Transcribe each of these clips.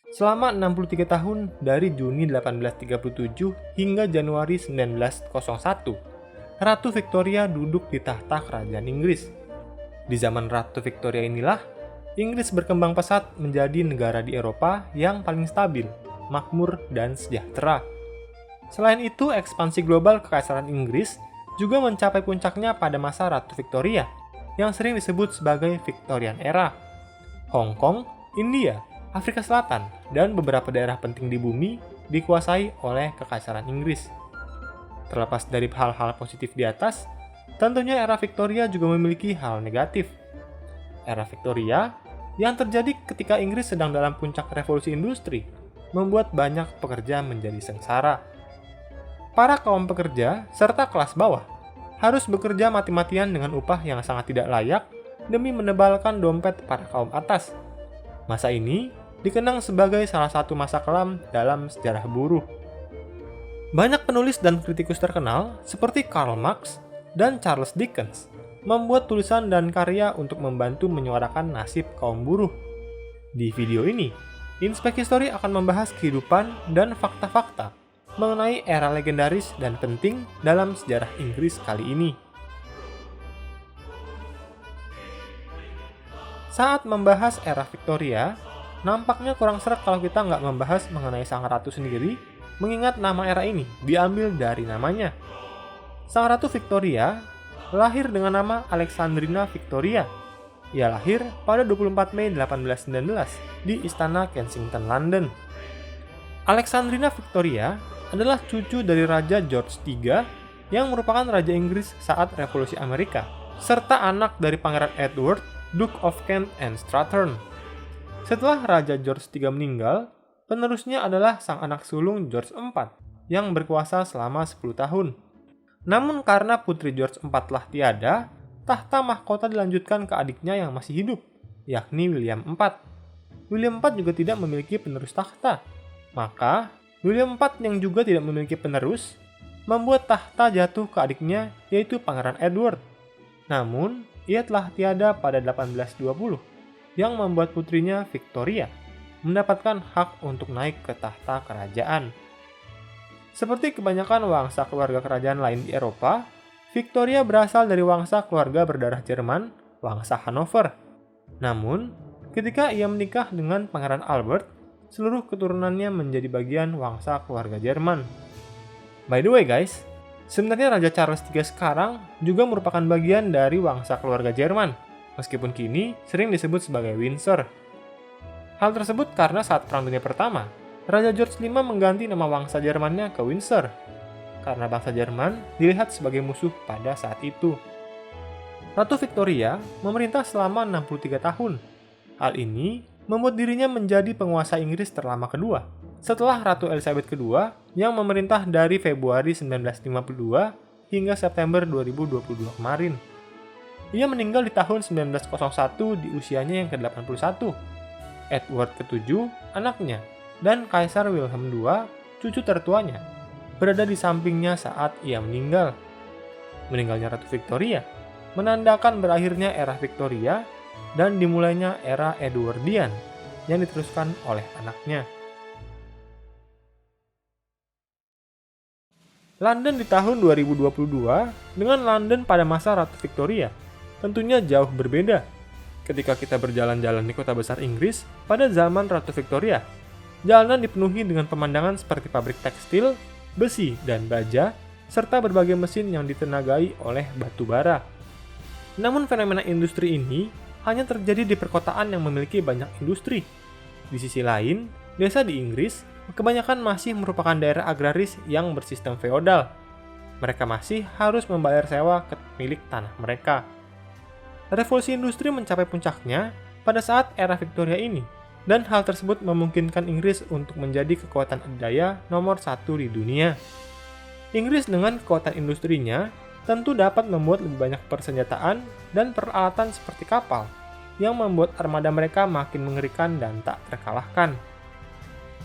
Selama 63 tahun dari Juni 1837 hingga Januari 1901, Ratu Victoria duduk di tahta kerajaan Inggris. Di zaman Ratu Victoria inilah, Inggris berkembang pesat menjadi negara di Eropa yang paling stabil, makmur, dan sejahtera. Selain itu, ekspansi global Kekaisaran Inggris juga mencapai puncaknya pada masa Ratu Victoria, yang sering disebut sebagai Victorian Era. Hong Kong, India, Afrika Selatan, dan beberapa daerah penting di bumi dikuasai oleh Kekaisaran Inggris. Terlepas dari hal-hal positif di atas, tentunya era Victoria juga memiliki hal negatif. Era Victoria yang terjadi ketika Inggris sedang dalam puncak revolusi industri membuat banyak pekerja menjadi sengsara. Para kaum pekerja serta kelas bawah harus bekerja mati-matian dengan upah yang sangat tidak layak demi menebalkan dompet para kaum atas. Masa ini dikenang sebagai salah satu masa kelam dalam sejarah buruh. Banyak penulis dan kritikus terkenal seperti Karl Marx dan Charles Dickens membuat tulisan dan karya untuk membantu menyuarakan nasib kaum buruh. Di video ini, Inspek History akan membahas kehidupan dan fakta-fakta mengenai era legendaris dan penting dalam sejarah Inggris kali ini. Saat membahas era Victoria, nampaknya kurang seret kalau kita nggak membahas mengenai Sang Ratu sendiri, mengingat nama era ini diambil dari namanya. Sang Ratu Victoria lahir dengan nama Alexandrina Victoria. Ia lahir pada 24 Mei 1819 di Istana Kensington, London. Alexandrina Victoria adalah cucu dari Raja George III yang merupakan Raja Inggris saat Revolusi Amerika, serta anak dari Pangeran Edward, Duke of Kent and Strathern. Setelah Raja George III meninggal, penerusnya adalah sang anak sulung George IV yang berkuasa selama 10 tahun. Namun karena putri George IV telah tiada, tahta mahkota dilanjutkan ke adiknya yang masih hidup, yakni William IV. William IV juga tidak memiliki penerus tahta. Maka, William IV yang juga tidak memiliki penerus, membuat tahta jatuh ke adiknya, yaitu Pangeran Edward. Namun, ia telah tiada pada 1820, yang membuat putrinya Victoria mendapatkan hak untuk naik ke tahta kerajaan. Seperti kebanyakan wangsa keluarga kerajaan lain di Eropa, Victoria berasal dari wangsa keluarga berdarah Jerman, wangsa Hanover. Namun, ketika ia menikah dengan Pangeran Albert, seluruh keturunannya menjadi bagian wangsa keluarga Jerman. By the way guys, sebenarnya Raja Charles III sekarang juga merupakan bagian dari wangsa keluarga Jerman, meskipun kini sering disebut sebagai Windsor. Hal tersebut karena saat Perang Dunia Pertama, Raja George V mengganti nama wangsa Jermannya ke Windsor, karena bangsa Jerman dilihat sebagai musuh pada saat itu. Ratu Victoria memerintah selama 63 tahun. Hal ini membuat dirinya menjadi penguasa Inggris terlama kedua, setelah Ratu Elizabeth II yang memerintah dari Februari 1952 hingga September 2022 kemarin. Ia meninggal di tahun 1901 di usianya yang ke-81. Edward VII, anaknya, dan Kaisar Wilhelm II, cucu tertuanya, berada di sampingnya saat ia meninggal. Meninggalnya Ratu Victoria menandakan berakhirnya era Victoria dan dimulainya era Edwardian yang diteruskan oleh anaknya. London di tahun 2022 dengan London pada masa Ratu Victoria tentunya jauh berbeda. Ketika kita berjalan-jalan di kota besar Inggris pada zaman Ratu Victoria, jalanan dipenuhi dengan pemandangan seperti pabrik tekstil, besi, dan baja, serta berbagai mesin yang ditenagai oleh batu bara. Namun fenomena industri ini hanya terjadi di perkotaan yang memiliki banyak industri. Di sisi lain, desa di Inggris kebanyakan masih merupakan daerah agraris yang bersistem feodal. Mereka masih harus membayar sewa ke pemilik tanah mereka. Revolusi industri mencapai puncaknya pada saat era Victoria ini, dan hal tersebut memungkinkan Inggris untuk menjadi kekuatan adidaya nomor 1 di dunia. Inggris dengan kekuatan industrinya tentu dapat membuat lebih banyak persenjataan dan peralatan seperti kapal, yang membuat armada mereka makin mengerikan dan tak terkalahkan.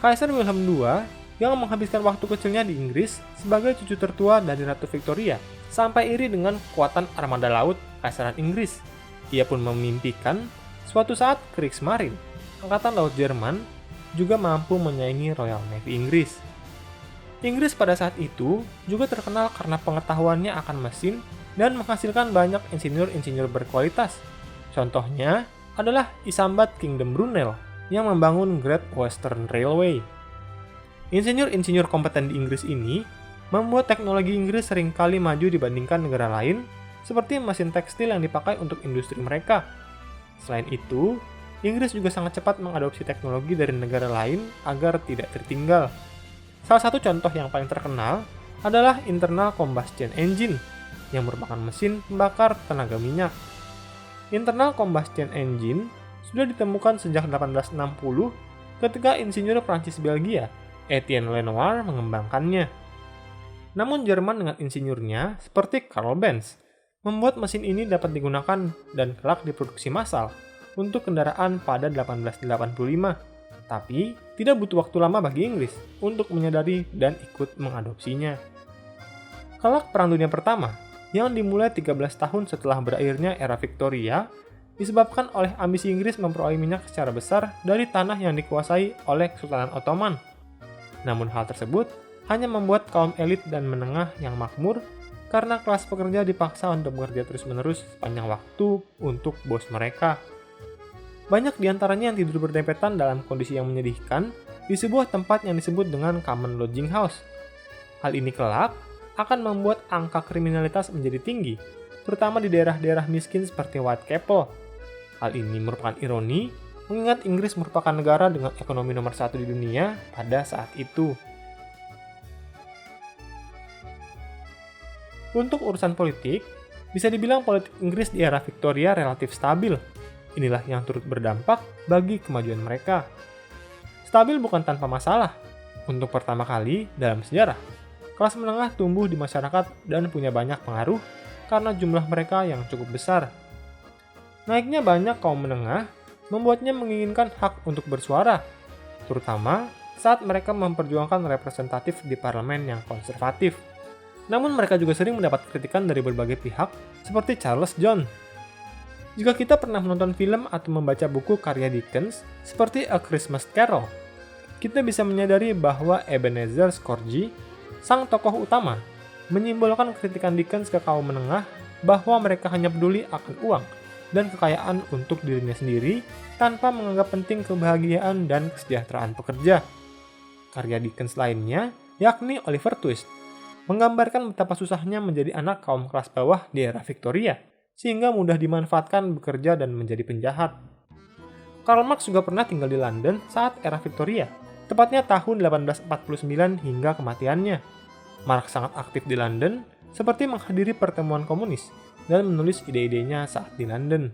Kaisar Wilhelm II yang menghabiskan waktu kecilnya di Inggris sebagai cucu tertua dari Ratu Victoria sampai iri dengan kekuatan armada laut Kaisaran Inggris. Ia pun memimpikan suatu saat Kriegsmarine, angkatan laut Jerman, juga mampu menyaingi Royal Navy Inggris. Inggris pada saat itu juga terkenal karena pengetahuannya akan mesin dan menghasilkan banyak insinyur-insinyur berkualitas. Contohnya adalah Isambard Kingdom Brunel yang membangun Great Western Railway. Insinyur-insinyur kompeten di Inggris ini membuat teknologi Inggris seringkali maju dibandingkan negara lain, seperti mesin tekstil yang dipakai untuk industri mereka. Selain itu, Inggris juga sangat cepat mengadopsi teknologi dari negara lain agar tidak tertinggal. Salah satu contoh yang paling terkenal adalah Internal Combustion Engine, yang merupakan mesin pembakar tenaga minyak. Internal Combustion Engine sudah ditemukan sejak 1860 ketika insinyur Prancis Belgia, Etienne Lenoir mengembangkannya. Namun Jerman dengan insinyurnya seperti Karl Benz membuat mesin ini dapat digunakan dan kelak diproduksi massal untuk kendaraan pada 1885. Tapi, tidak butuh waktu lama bagi Inggris untuk menyadari dan ikut mengadopsinya. Kelak Perang Dunia Pertama, yang dimulai 13 tahun setelah berakhirnya era Victoria, disebabkan oleh ambisi Inggris memperoleh minyak secara besar dari tanah yang dikuasai oleh Kesultanan Ottoman. Namun hal tersebut hanya membuat kaum elit dan menengah yang makmur karena kelas pekerja dipaksa untuk bekerja terus-menerus sepanjang waktu untuk bos mereka. Banyak di antaranya yang tidur berdempetan dalam kondisi yang menyedihkan di sebuah tempat yang disebut dengan Common Lodging House. Hal ini kelak akan membuat angka kriminalitas menjadi tinggi, terutama di daerah-daerah miskin seperti Whitechapel. Hal ini merupakan ironi, mengingat Inggris merupakan negara dengan ekonomi nomor 1 di dunia pada saat itu. Untuk urusan politik, bisa dibilang politik Inggris di era Victoria relatif stabil. Inilah yang turut berdampak bagi kemajuan mereka. Stabil bukan tanpa masalah. Untuk pertama kali dalam sejarah, kelas menengah tumbuh di masyarakat dan punya banyak pengaruh karena jumlah mereka yang cukup besar. Naiknya banyak kaum menengah membuatnya menginginkan hak untuk bersuara, terutama saat mereka memperjuangkan representatif di parlemen yang konservatif. Namun mereka juga sering mendapat kritikan dari berbagai pihak, seperti Charles John. Jika kita pernah menonton film atau membaca buku karya Dickens, seperti A Christmas Carol, kita bisa menyadari bahwa Ebenezer Scrooge, sang tokoh utama, menyimbolkan kritikan Dickens ke kaum menengah bahwa mereka hanya peduli akan uang dan kekayaan untuk dirinya sendiri tanpa menganggap penting kebahagiaan dan kesejahteraan pekerja. Karya Dickens lainnya, yakni Oliver Twist, menggambarkan betapa susahnya menjadi anak kaum kelas bawah di era Victoria, sehingga mudah dimanfaatkan bekerja dan menjadi penjahat. Karl Marx juga pernah tinggal di London saat era Victoria, tepatnya tahun 1849 hingga kematiannya. Marx sangat aktif di London, seperti menghadiri pertemuan komunis dan menulis ide-idenya saat di London.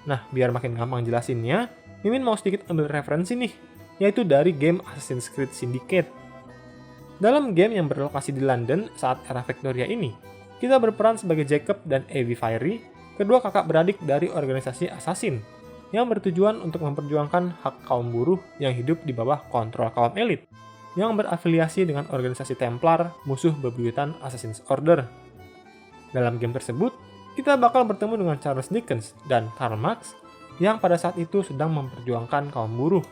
Nah, biar makin gampang jelasinnya, Mimin mau sedikit ambil referensi nih, yaitu dari game Assassin's Creed Syndicate. Dalam game yang berlokasi di London saat era Victoria ini, kita berperan sebagai Jacob dan Evie Fiery, kedua kakak beradik dari organisasi assassin, yang bertujuan untuk memperjuangkan hak kaum buruh yang hidup di bawah kontrol kaum elit, yang berafiliasi dengan organisasi Templar, musuh bebuyutan Assassin's Order. Dalam game tersebut, kita bakal bertemu dengan Charles Dickens dan Karl Marx, yang pada saat itu sedang memperjuangkan kaum buruh.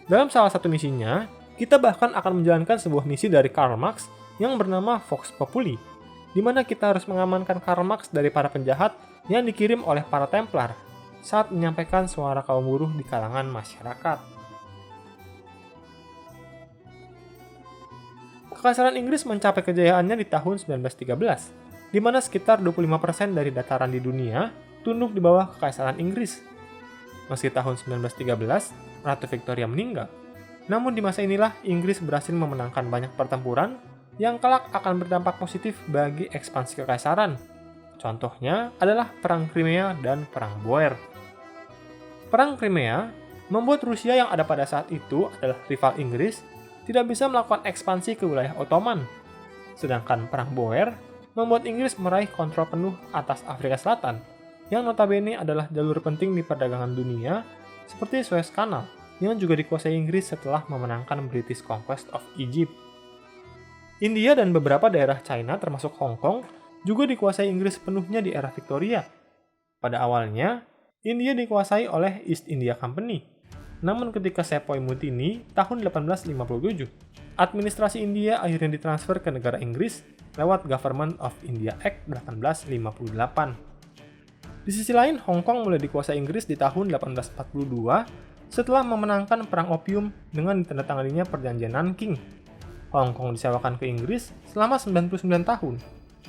Dalam salah satu misinya, kita bahkan akan menjalankan sebuah misi dari Karl Marx yang bernama Vox Populi, di mana kita harus mengamankan Karl Marx dari para penjahat yang dikirim oleh para Templar saat menyampaikan suara kaum buruh di kalangan masyarakat. Kekaisaran Inggris mencapai kejayaannya di tahun 1913, di mana sekitar 25% dari dataran di dunia tunduk di bawah Kekaisaran Inggris. Meski tahun 1913, Ratu Victoria meninggal, namun di masa inilah Inggris berhasil memenangkan banyak pertempuran yang kelak akan berdampak positif bagi ekspansi kekaisaran. Contohnya adalah Perang Crimea dan Perang Boer. Perang Crimea membuat Rusia yang ada pada saat itu adalah rival Inggris tidak bisa melakukan ekspansi ke wilayah Ottoman. Sedangkan Perang Boer membuat Inggris meraih kontrol penuh atas Afrika Selatan, yang notabene adalah jalur penting di perdagangan dunia seperti Suez Canal, yang juga dikuasai Inggris setelah memenangkan British Conquest of Egypt. India dan beberapa daerah China termasuk Hong Kong juga dikuasai Inggris sepenuhnya di era Victoria. Pada awalnya, India dikuasai oleh East India Company, Namun ketika Sepoy Mutiny tahun 1857, administrasi India akhirnya ditransfer ke negara Inggris lewat Government of India Act 1858. Di sisi lain, Hong Kong mulai dikuasai Inggris di tahun 1842 setelah memenangkan Perang Opium dengan ditandatanganinya Perjanjian Nanking. Hong Kong disewakan ke Inggris selama 99 tahun,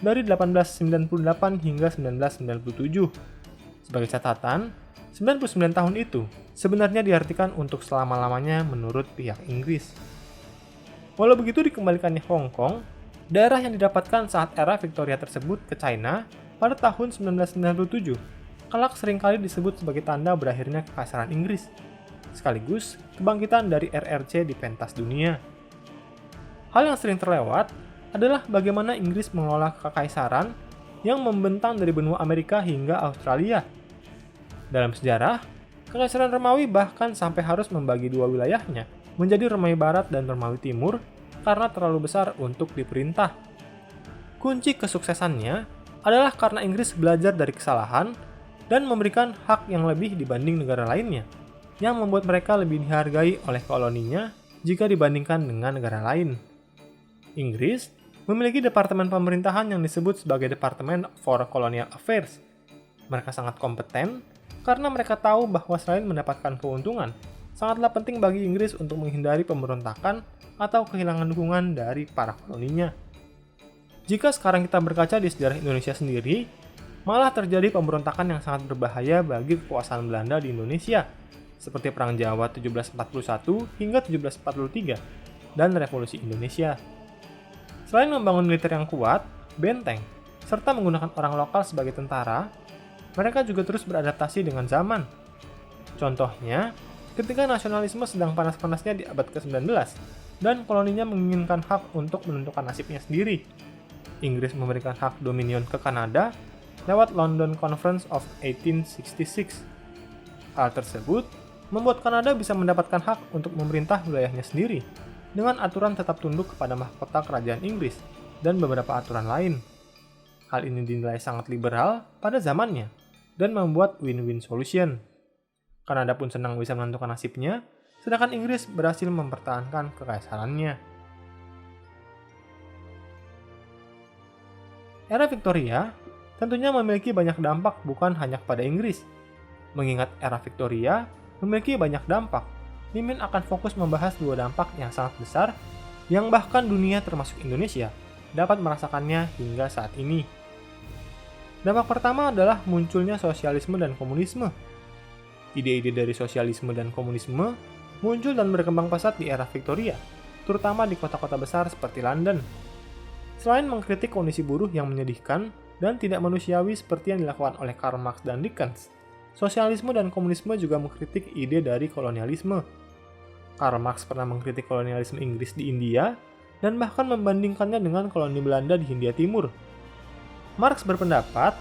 dari 1898 hingga 1997. Sebagai catatan, 99 tahun itu sebenarnya diartikan untuk selama-lamanya menurut pihak Inggris. Walau begitu, dikembalikannya Hong Kong, daerah yang didapatkan saat era Victoria tersebut ke China pada tahun 1997, kelak seringkali disebut sebagai tanda berakhirnya Kekaisaran Inggris, sekaligus kebangkitan dari RRC di pentas dunia. Hal yang sering terlewat adalah bagaimana Inggris mengelola kekaisaran yang membentang dari benua Amerika hingga Australia. Dalam sejarah, Kekaisaran Romawi bahkan sampai harus membagi dua wilayahnya menjadi Romawi Barat dan Romawi Timur karena terlalu besar untuk diperintah. Kunci kesuksesannya adalah karena Inggris belajar dari kesalahan dan memberikan hak yang lebih dibanding negara lainnya, yang membuat mereka lebih dihargai oleh koloninya jika dibandingkan dengan negara lain. Inggris memiliki departemen pemerintahan yang disebut sebagai Department for Colonial Affairs. Mereka sangat kompeten karena mereka tahu bahwa selain mendapatkan keuntungan, sangatlah penting bagi Inggris untuk menghindari pemberontakan atau kehilangan dukungan dari para koloninya. Jika sekarang kita berkaca di sejarah Indonesia sendiri, malah terjadi pemberontakan yang sangat berbahaya bagi kekuasaan Belanda di Indonesia, seperti Perang Jawa 1741 hingga 1743 dan Revolusi Indonesia. Selain membangun militer yang kuat, benteng, serta menggunakan orang lokal sebagai tentara, mereka juga terus beradaptasi dengan zaman. Contohnya, ketika nasionalisme sedang panas-panasnya di abad ke-19 dan koloninya menginginkan hak untuk menentukan nasibnya sendiri, Inggris memberikan hak dominion ke Kanada lewat London Conference of 1866. Hal tersebut membuat Kanada bisa mendapatkan hak untuk memerintah wilayahnya sendiri dengan aturan tetap tunduk kepada mahkota kerajaan Inggris dan beberapa aturan lain. Hal ini dinilai sangat liberal pada zamannya dan membuat win-win solution. Kanada pun senang bisa menentukan nasibnya, sedangkan Inggris berhasil mempertahankan kekaisarannya. Era Victoria tentunya memiliki banyak dampak bukan hanya kepada Inggris. Mengingat era Victoria memiliki banyak dampak, Mimin akan fokus membahas dua dampak yang sangat besar yang bahkan dunia termasuk Indonesia dapat merasakannya hingga saat ini. Dampak pertama adalah munculnya sosialisme dan komunisme. Ide-ide dari sosialisme dan komunisme muncul dan berkembang pesat di era Victoria, terutama di kota-kota besar seperti London. Selain mengkritik kondisi buruh yang menyedihkan dan tidak manusiawi seperti yang dilakukan oleh Karl Marx dan Dickens, sosialisme dan komunisme juga mengkritik ide dari kolonialisme. Karl Marx pernah mengkritik kolonialisme Inggris di India dan bahkan membandingkannya dengan koloni Belanda di Hindia Timur. Marx berpendapat,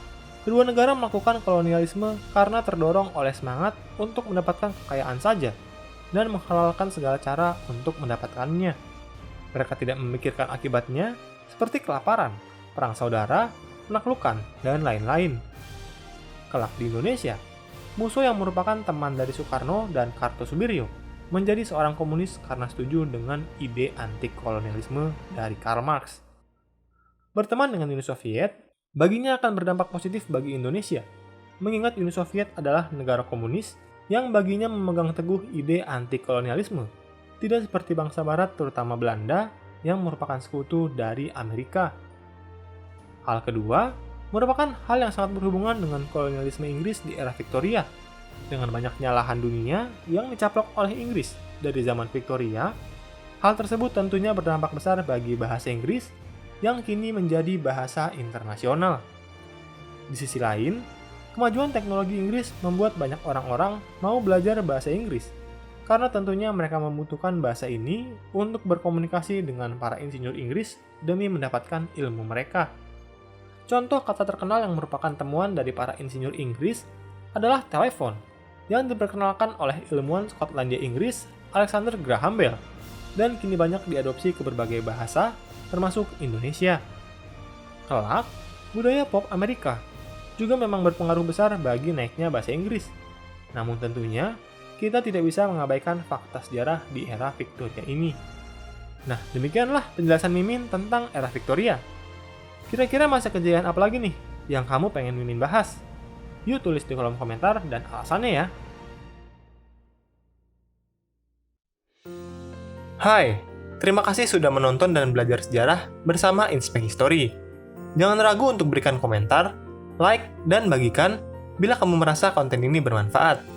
kedua negara melakukan kolonialisme karena terdorong oleh semangat untuk mendapatkan kekayaan saja dan menghalalkan segala cara untuk mendapatkannya. Mereka tidak memikirkan akibatnya seperti kelaparan, perang saudara, penaklukan, dan lain-lain. Kelak di Indonesia, musuh yang merupakan teman dari Soekarno dan Kartosoewirjo menjadi seorang komunis karena setuju dengan ide anti-kolonialisme dari Karl Marx. Berteman dengan Uni Soviet, baginya akan berdampak positif bagi Indonesia, mengingat Uni Soviet adalah negara komunis yang baginya memegang teguh ide anti-kolonialisme, tidak seperti bangsa Barat terutama Belanda yang merupakan sekutu dari Amerika. Hal kedua, merupakan hal yang sangat berhubungan dengan kolonialisme Inggris di era Victoria. Dengan banyaknya lahan dunia yang dicaplok oleh Inggris dari zaman Victoria, hal tersebut tentunya berdampak besar bagi bahasa Inggris yang kini menjadi bahasa internasional. Di sisi lain, kemajuan teknologi Inggris membuat banyak orang-orang mau belajar bahasa Inggris, karena tentunya mereka membutuhkan bahasa ini untuk berkomunikasi dengan para insinyur Inggris demi mendapatkan ilmu mereka. Contoh kata terkenal yang merupakan temuan dari para insinyur Inggris adalah telepon, yang diperkenalkan oleh ilmuwan Skotlandia Inggris Alexander Graham Bell, dan kini banyak diadopsi ke berbagai bahasa, termasuk Indonesia. Kelak, budaya pop Amerika juga memang berpengaruh besar bagi naiknya bahasa Inggris. Namun tentunya, kita tidak bisa mengabaikan fakta sejarah di era Victoria ini. Nah, demikianlah penjelasan Mimin tentang era Victoria. Kira-kira masa kejayaan apa lagi nih yang kamu pengen Mimin bahas? Yuk tulis di kolom komentar dan alasannya ya. Hai, terima kasih sudah menonton dan belajar sejarah bersama Inspek History. Jangan ragu untuk berikan komentar, like, dan bagikan bila kamu merasa konten ini bermanfaat.